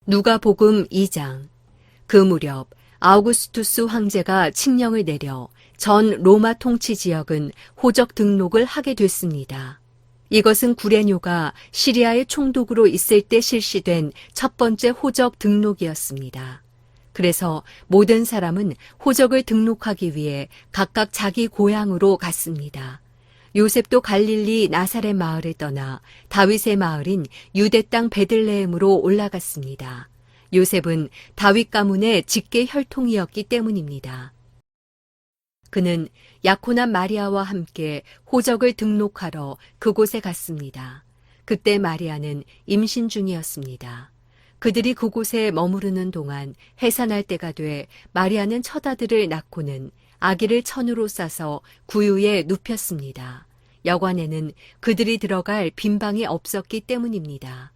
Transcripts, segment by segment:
누가복음 2장. 그 무렵 아우구스투스 황제가 칙령을 내려 전 로마 통치 지역은 호적 등록을 하게 됐습니다. 이것은 구레뇨가 시리아의 총독으로 있을 때 실시된 첫 번째 호적 등록이었습니다. 그래서 모든 사람은 호적을 등록하기 위해 각각 자기 고향으로 갔습니다. 요셉도 갈릴리 나사렛 마을을 떠나 다윗의 마을인 유대 땅 베들레헴으로 올라갔습니다. 요셉은 다윗 가문의 직계 혈통이었기 때문입니다. 그는 약혼한 마리아와 함께 호적을 등록하러 그곳에 갔습니다. 그때 마리아는 임신 중이었습니다. 그들이 그곳에 머무르는 동안 해산할 때가 돼 마리아는 첫 아들을 낳고는 아기를 천으로 싸서 구유에 눕혔습니다. 여관에는 그들이 들어갈 빈방이 없었기 때문입니다.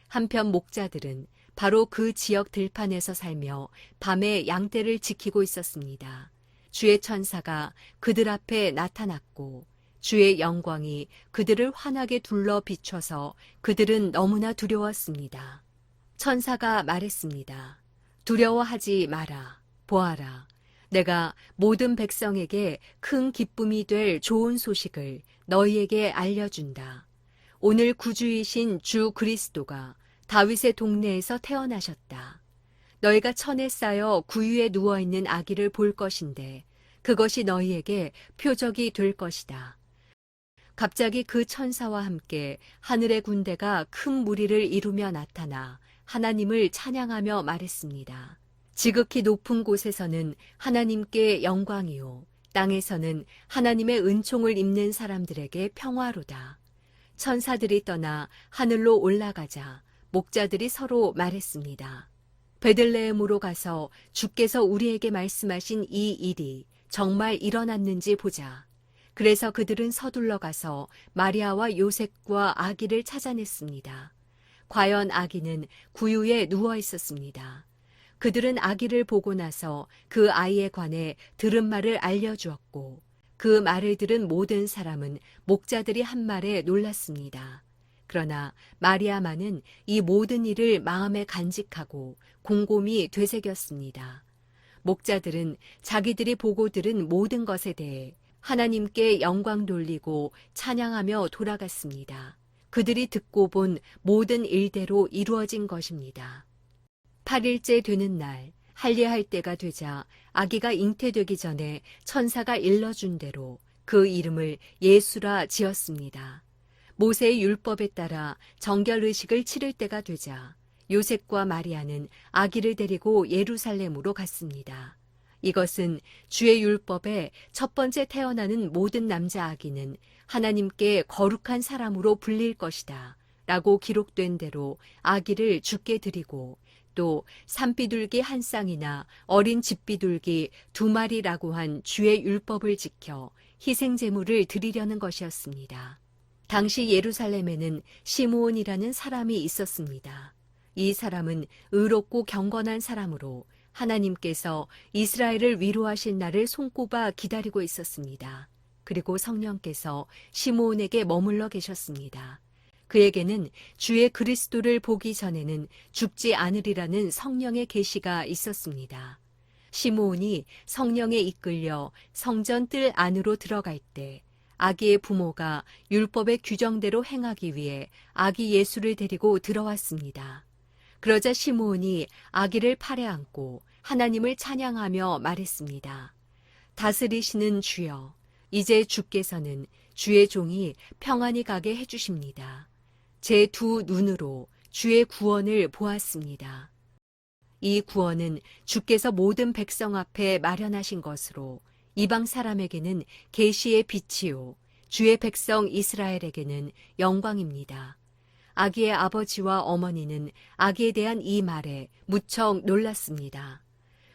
한편 목자들은 바로 그 지역 들판에서 살며 밤에 양떼를 지키고 있었습니다. 주의 천사가 그들 앞에 나타났고 주의 영광이 그들을 환하게 둘러 비춰서 그들은 너무나 두려웠습니다. 천사가 말했습니다. 두려워하지 마라. 보아라. 내가 모든 백성에게 큰 기쁨이 될 좋은 소식을 너희에게 알려준다. 오늘 구주이신 주 그리스도가 다윗의 동네에서 태어나셨다. 너희가 천에 쌓여 구유에 누워있는 아기를 볼 것인데 그것이 너희에게 표적이 될 것이다. 갑자기 그 천사와 함께 하늘의 군대가 큰 무리를 이루며 나타나 하나님을 찬양하며 말했습니다. 지극히 높은 곳에서는 하나님께 영광이요, 땅에서는 하나님의 은총을 입는 사람들에게 평화로다. 천사들이 떠나 하늘로 올라가자 목자들이 서로 말했습니다. 베들레헴으로 가서 주께서 우리에게 말씀하신 이 일이 정말 일어났는지 보자. 그래서 그들은 서둘러 가서 마리아와 요셉과 아기를 찾아냈습니다. 과연 아기는 구유에 누워 있었습니다. 그들은 아기를 보고 나서 그 아이에 관해 들은 말을 알려주었고 그 말을 들은 모든 사람은 목자들이 한 말에 놀랐습니다. 그러나 마리아만은 이 모든 일을 마음에 간직하고 곰곰이 되새겼습니다. 목자들은 자기들이 보고 들은 모든 것에 대해 하나님께 영광 돌리고 찬양하며 돌아갔습니다. 그들이 듣고 본 모든 일대로 이루어진 것입니다. 8일째 되는 날 할례할 때가 되자 아기가 잉태되기 전에 천사가 일러준 대로 그 이름을 예수라 지었습니다. 모세의 율법에 따라 정결의식을 치를 때가 되자 요셉과 마리아는 아기를 데리고 예루살렘으로 갔습니다. 이것은 주의 율법에 첫 번째 태어나는 모든 남자 아기는 하나님께 거룩한 사람으로 불릴 것이다 라고 기록된 대로 아기를 주께 드리고 또 산비둘기 한 쌍이나 어린 집비둘기 2마리라고 한 주의 율법을 지켜 희생제물을 드리려는 것이었습니다. 당시 예루살렘에는 시므온이라는 사람이 있었습니다. 이 사람은 의롭고 경건한 사람으로 하나님께서 이스라엘을 위로하실 날을 손꼽아 기다리고 있었습니다. 그리고 성령께서 시므온에게 머물러 계셨습니다. 그에게는 주의 그리스도를 보기 전에는 죽지 않으리라는 성령의 계시가 있었습니다. 시므온이 성령에 이끌려 성전 뜰 안으로 들어갈 때 아기의 부모가 율법의 규정대로 행하기 위해 아기 예수를 데리고 들어왔습니다. 그러자 시므온이 아기를 팔에 안고 하나님을 찬양하며 말했습니다. 다스리시는 주여, 이제 주께서는 주의 종이 평안히 가게 해주십니다. 제 두 눈으로 주의 구원을 보았습니다. 이 구원은 주께서 모든 백성 앞에 마련하신 것으로 이방 사람에게는 계시의 빛이요 주의 백성 이스라엘에게는 영광입니다. 아기의 아버지와 어머니는 아기에 대한 이 말에 무척 놀랐습니다.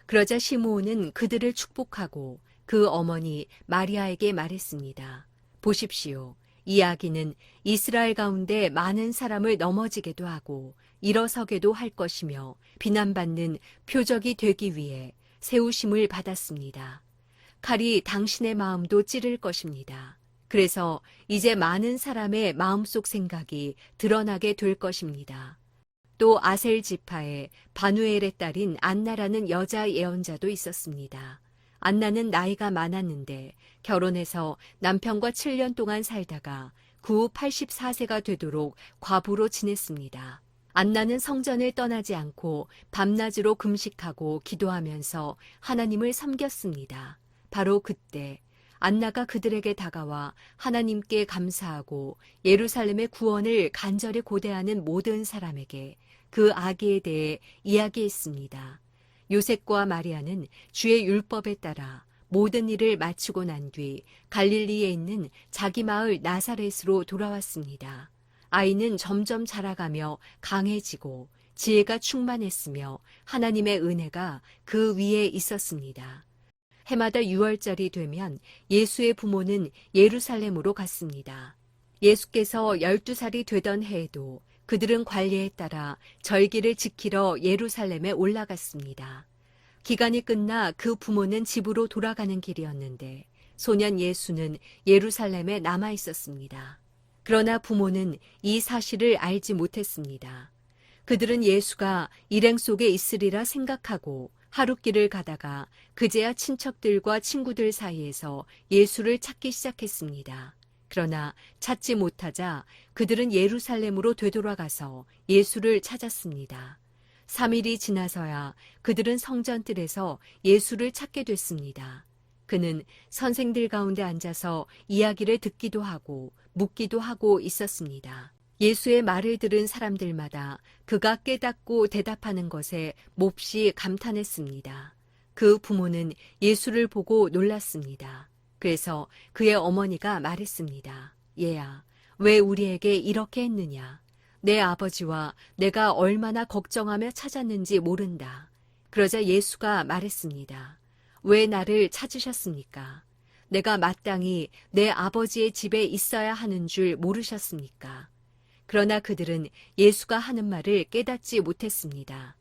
그러자 시므온은 그들을 축복하고 그 어머니 마리아에게 말했습니다. 보십시오. 이 아기는 이스라엘 가운데 많은 사람을 넘어지게도 하고 일어서게도 할 것이며 비난받는 표적이 되기 위해 세우심을 받았습니다. 칼이 당신의 마음도 찌를 것입니다. 그래서 이제 많은 사람의 마음속 생각이 드러나게 될 것입니다. 또 아셀 지파에 바누엘의 딸인 안나라는 여자 예언자도 있었습니다. 안나는 나이가 많았는데 결혼해서 남편과 7년 동안 살다가 그 후 84세가 되도록 과부로 지냈습니다. 안나는 성전을 떠나지 않고 밤낮으로 금식하고 기도하면서 하나님을 섬겼습니다. 바로 그때 안나가 그들에게 다가와 하나님께 감사하고 예루살렘의 구원을 간절히 고대하는 모든 사람에게 그 아기에 대해 이야기했습니다. 요셉과 마리아는 주의 율법에 따라 모든 일을 마치고 난 뒤 갈릴리에 있는 자기 마을 나사렛으로 돌아왔습니다. 아이는 점점 자라가며 강해지고 지혜가 충만했으며 하나님의 은혜가 그 위에 있었습니다. 해마다 6월절이 되면 예수의 부모는 예루살렘으로 갔습니다. 예수께서 12살이 되던 해에도 그들은 관리에 따라 절기를 지키러 예루살렘에 올라갔습니다. 기간이 끝나 그 부모는 집으로 돌아가는 길이었는데 소년 예수는 예루살렘에 남아 있었습니다. 그러나 부모는 이 사실을 알지 못했습니다. 그들은 예수가 일행 속에 있으리라 생각하고 하룻길을 가다가 그제야 친척들과 친구들 사이에서 예수를 찾기 시작했습니다. 그러나 찾지 못하자 그들은 예루살렘으로 되돌아가서 예수를 찾았습니다. 3일이 지나서야 그들은 성전뜰에서 예수를 찾게 됐습니다. 그는 선생들 가운데 앉아서 이야기를 듣기도 하고 묻기도 하고 있었습니다. 예수의 말을 들은 사람들마다 그가 깨닫고 대답하는 것에 몹시 감탄했습니다. 그 부모는 예수를 보고 놀랐습니다. 그래서 그의 어머니가 말했습니다. 얘야, 왜 우리에게 이렇게 했느냐? 내 아버지와 내가 얼마나 걱정하며 찾았는지 모른다. 그러자 예수가 말했습니다. 왜 나를 찾으셨습니까? 내가 마땅히 내 아버지의 집에 있어야 하는 줄 모르셨습니까? 그러나 그들은 예수가 하는 말을 깨닫지 못했습니다.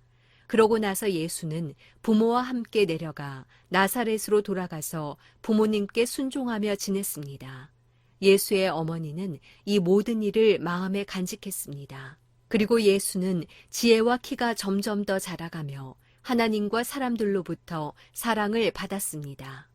그러고 나서 예수는 부모와 함께 내려가 나사렛으로 돌아가서 부모님께 순종하며 지냈습니다. 예수의 어머니는 이 모든 일을 마음에 간직했습니다. 그리고 예수는 지혜와 키가 점점 더 자라가며 하나님과 사람들로부터 사랑을 받았습니다.